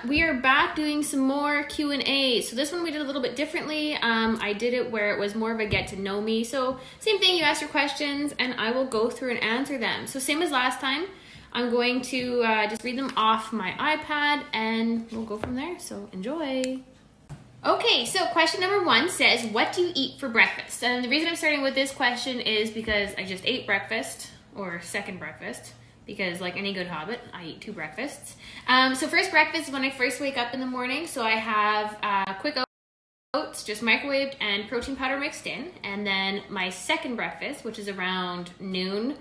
We are back doing some more Q&A. So this one we did a little bit differently. I did it where it was more of a get to know me. So same thing, you ask your questions and I will go through and answer them. So same as last time, I'm going to just read them off my iPad and we'll go from there. So enjoy. Okay, so question number 1 says, what do you eat for breakfast? And the reason I'm starting with this question is because I just ate breakfast, or second breakfast, because like any good hobbit, I eat 2 breakfasts. So first breakfast is when I first wake up in the morning. So I have quick oats, just microwaved, and protein powder mixed in. And then my second breakfast, which is around noon,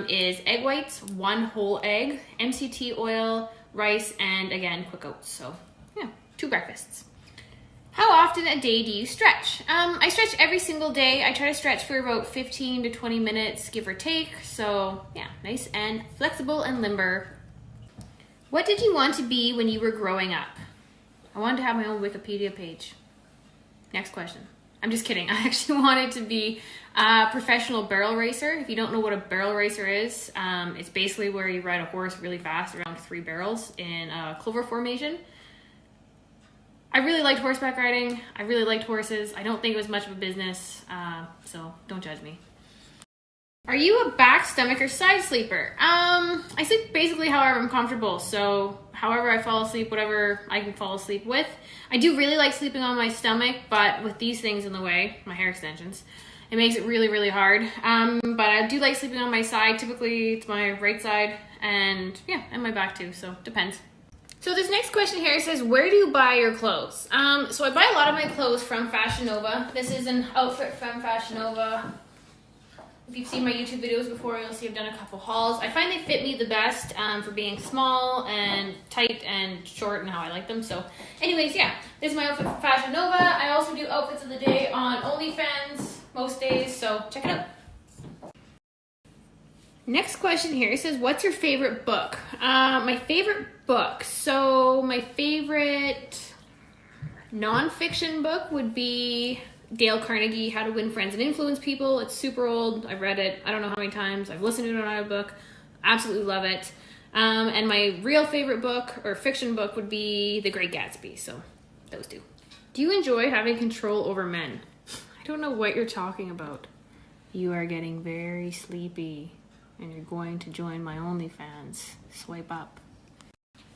is egg whites, 1 whole egg, MCT oil, rice, and again, quick oats. So yeah, 2 breakfasts. How often a day do you stretch? I stretch every single day. I try to stretch for about 15 to 20 minutes, give or take. So yeah, nice and flexible and limber. What did you want to be when you were growing up? I wanted to have my own Wikipedia page. Next question. I'm just kidding. I actually wanted to be a professional barrel racer. If you don't know what a barrel racer is, it's basically where you ride a horse really fast around 3 barrels in a clover formation. I really liked horseback riding. I really liked horses. I don't think it was much of a business, so don't judge me. Are you a back, stomach, or side sleeper? I sleep basically however I'm comfortable, so however I fall asleep, whatever I can fall asleep with. I do really like sleeping on my stomach, but with these things in the way, my hair extensions, it makes it really, really hard. But I do like sleeping on my side. Typically, it's my right side, and yeah, and my back too, so depends. So this next question here says, where do you buy your clothes? So I buy a lot of my clothes from Fashion Nova. This is an outfit from Fashion Nova. If you've seen my YouTube videos before, you'll see I've done a couple hauls. I find they fit me the best for being small and tight and short and how I like them. So anyways, yeah, this is my outfit from Fashion Nova. I also do outfits of the day on OnlyFans most days, so check it out. Next question here says, what's your favorite book? My favorite book. So my favorite nonfiction book would be Dale Carnegie, How to Win Friends and Influence People. It's super old. I've read it I don't know how many times. I've listened to it on audiobook. Absolutely love it. And my real favorite book or fiction book would be The Great Gatsby. So those 2. Do you enjoy having control over men? I don't know what you're talking about. You are getting very sleepy. And you're going to join my OnlyFans. Swipe up.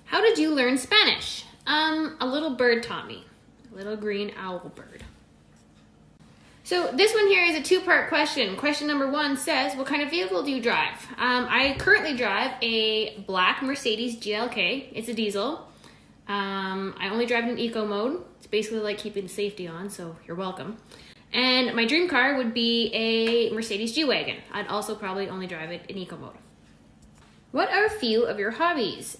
How did you learn Spanish? A little bird taught me. A little green owl bird. So this one here is a 2-part question. Question number 1 says, what kind of vehicle do you drive? I currently drive a black Mercedes GLK. It's a diesel. I only drive it in eco mode. It's basically like keeping the safety on, so you're welcome. And my dream car would be a Mercedes G-Wagon. I'd also probably only drive it in eco mode. What are a few of your hobbies?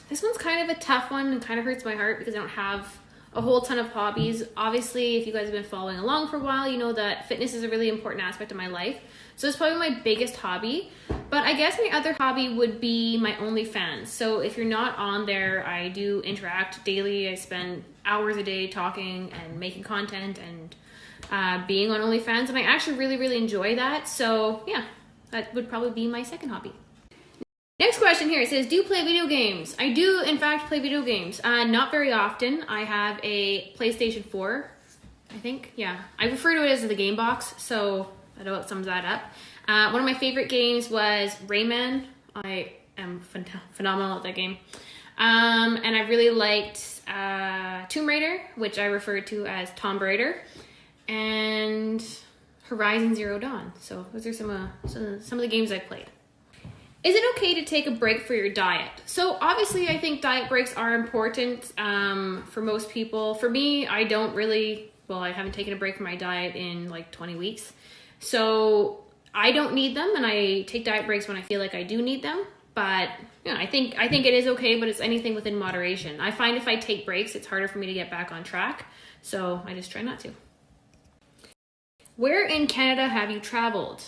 This one's kind of a tough one and kind of hurts my heart because I don't have a whole ton of hobbies. Obviously, if you guys have been following along for a while, you know that fitness is a really important aspect of my life. So it's probably my biggest hobby. But I guess my other hobby would be my OnlyFans. So if you're not on there, I do interact daily. I spend hours a day talking and making content and being on OnlyFans, and I actually really, really enjoy that. So yeah, that would probably be my second hobby. Next question here, it says, do you play video games? I do, in fact, play video games. Not very often. I have a PlayStation 4, I think. Yeah, I refer to it as the game box, so I know it sums that up. One of my favorite games was Rayman. I am phenomenal at that game. And I really liked Tomb Raider, which I refer to as Tomb Raider, and Horizon Zero Dawn. So those are some of the games I've played. Is it okay to take a break for your diet? So obviously I think diet breaks are important for most people. For me, I don't really, well, I haven't taken a break from my diet in like 20 weeks. So I don't need them, and I take diet breaks when I feel like I do need them. But you know, I think it is okay, but it's anything within moderation. I find if I take breaks, it's harder for me to get back on track. So I just try not to. Where in Canada have you traveled?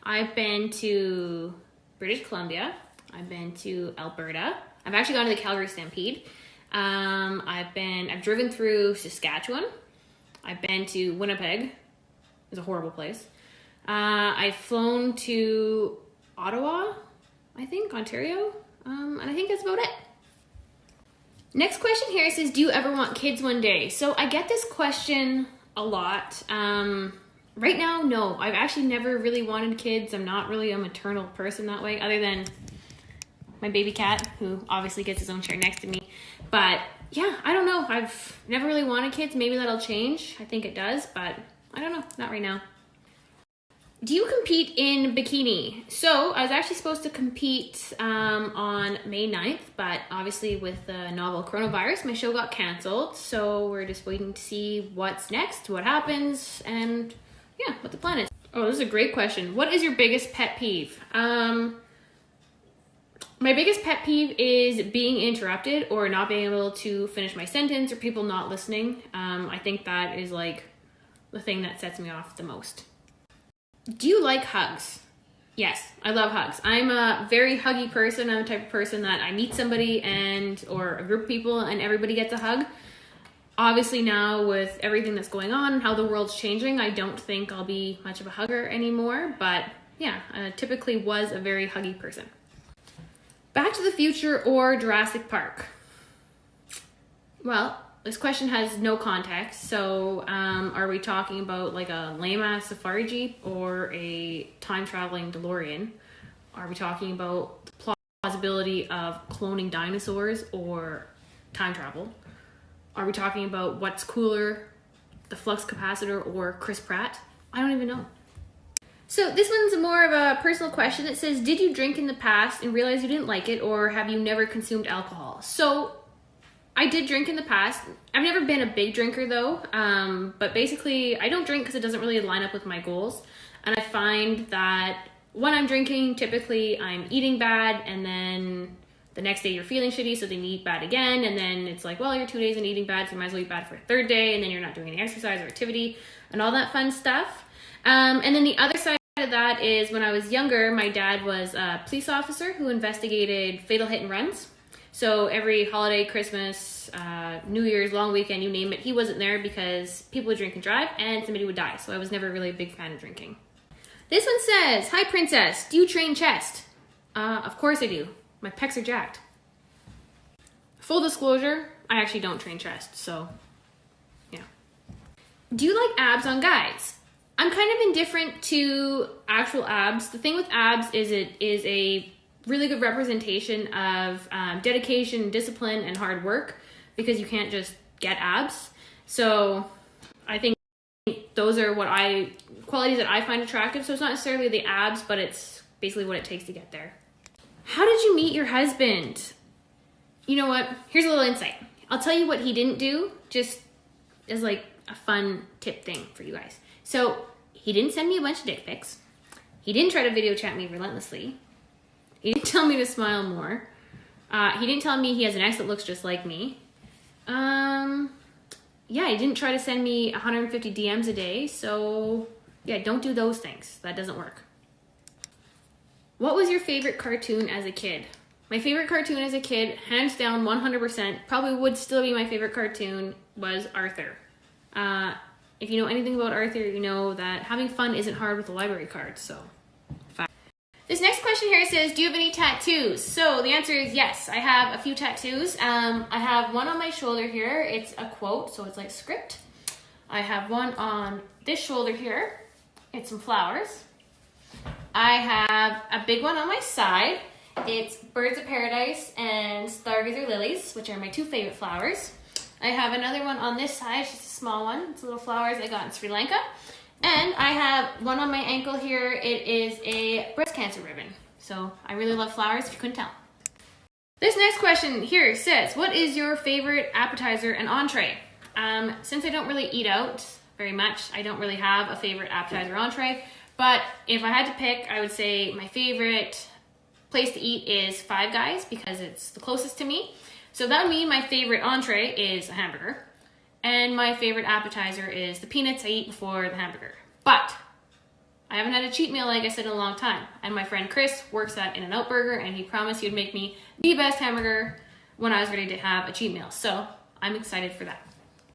I've been to British Columbia. I've been to Alberta. I've actually gone to the Calgary Stampede. I've driven through Saskatchewan. I've been to Winnipeg. It's a horrible place. I've flown to Ottawa, I think, Ontario. And I think that's about it. Next question here says, do you ever want kids one day? So I get this question a lot. Right now, no. I've actually never really wanted kids. I'm not really a maternal person that way, other than my baby cat, who obviously gets his own chair next to me. But yeah, I don't know. I've never really wanted kids. Maybe that'll change. I think it does, but I don't know. Not right now. Do you compete in Bikini? So I was actually supposed to compete on May 9th, but obviously with the novel coronavirus, my show got canceled. So we're just waiting to see what's next, what happens, and yeah, what the plan is. Oh, this is a great question. What is your biggest pet peeve? My biggest pet peeve is being interrupted or not being able to finish my sentence or people not listening. I think that is like the thing that sets me off the most. Do you like hugs? Yes, I love hugs. I'm a very huggy person. I'm the type of person that I meet somebody or a group of people and everybody gets a hug. Obviously now with everything that's going on and how the world's changing, I don't think I'll be much of a hugger anymore. But yeah, I typically was a very huggy person. Back to the Future or Jurassic Park? Well, this question has no context. So are we talking about like a lame-ass safari jeep or a time-traveling DeLorean? Are we talking about the plausibility of cloning dinosaurs or time travel? Are we talking about what's cooler, the flux capacitor or Chris Pratt? I don't even know. So this one's more of a personal question. It says, did you drink in the past and realize you didn't like it, or have you never consumed alcohol? So I did drink in the past. I've never been a big drinker though, but basically I don't drink because it doesn't really line up with my goals. And I find that when I'm drinking, typically I'm eating bad, and then the next day you're feeling shitty, so then you eat bad again, and then it's like, well, you're 2 days in eating bad, so you might as well eat bad for a third day, and then you're not doing any exercise or activity and all that fun stuff. And then the other side of that is when I was younger, my dad was a police officer who investigated fatal hit and runs. So every holiday, Christmas, New Year's, long weekend, you name it, he wasn't there because people would drink and drive and somebody would die. So I was never really a big fan of drinking. This one says, hi princess, do you train chest? Of course I do. My pecs are jacked. Full disclosure, I actually don't train chest, so yeah. Do you like abs on guys? I'm kind of indifferent to actual abs. The thing with abs is it is a really good representation of dedication, discipline, and hard work, because you can't just get abs. So I think those are qualities that I find attractive. So it's not necessarily the abs, but it's basically what it takes to get there. How did you meet your husband? You know what? Here's a little insight. I'll tell you what he didn't do, just as like a fun tip thing for you guys. So he didn't send me a bunch of dick pics. He didn't try to video chat me relentlessly. He didn't tell me to smile more. He didn't tell me he has an ex that looks just like me. Yeah, he didn't try to send me 150 DMs a day. So yeah, don't do those things. That doesn't work. What was your favorite cartoon as a kid? My favorite cartoon as a kid, hands down, 100%, probably would still be my favorite cartoon, was Arthur. If you know anything about Arthur, you know that having fun isn't hard with a library card, so fine. This next question here says, do you have any tattoos? So the answer is yes, I have a few tattoos. I have one on my shoulder here. It's a quote, so it's like script. I have one on this shoulder here. It's some flowers. I have a big one on my side. It's birds of paradise and stargazer lilies, which are my two favorite flowers. I have another one on this side, it's just a small one. It's little flowers I got in Sri Lanka. And I have one on my ankle here. It is a breast cancer ribbon. So I really love flowers, if you couldn't tell. This next question here says, what is your favorite appetizer and entree? Since I don't really eat out very much, I don't really have a favorite appetizer or entree. But if I had to pick, I would say my favorite place to eat is Five Guys because it's the closest to me. So that would mean my favorite entree is a hamburger. And my favorite appetizer is the peanuts I eat before the hamburger. But I haven't had a cheat meal, like I said, in a long time. And my friend Chris works at In-N-Out Burger, and he promised he would make me the best hamburger when I was ready to have a cheat meal. So I'm excited for that.